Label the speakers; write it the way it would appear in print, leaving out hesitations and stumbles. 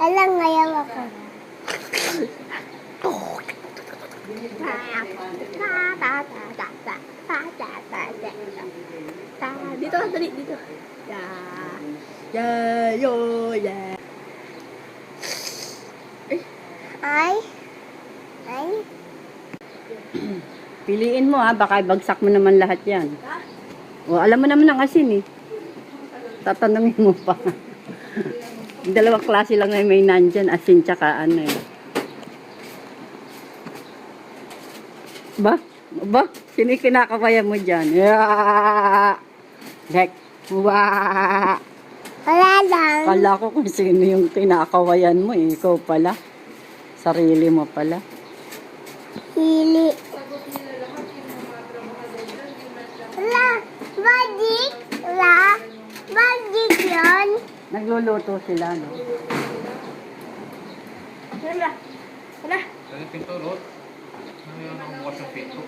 Speaker 1: Alam ngayon ako.
Speaker 2: Dito, dali, dito. Yeah, yo, yeah.
Speaker 1: Ay. Ay.
Speaker 3: Piliin mo baka ibagsak mo naman lahat yan. O, alam mo naman ang asin Tatanungin mo pa. Dalawang klase lang na may nandyan, asin tsaka ano Ba? Ba? Sino yung kinakabayan mo dyan? Dek. Wah!
Speaker 1: Wala lang.
Speaker 3: Kala ko kung sino yung kinakawayan mo Ikaw pala. Sarili mo pala.
Speaker 1: Hili. Wala. Badik. Wala. Badik yun.
Speaker 3: Nagluluto sila, no?
Speaker 2: Wala. Wala.
Speaker 4: Sa pinto, Rod. Ano yung bukas ng pinto?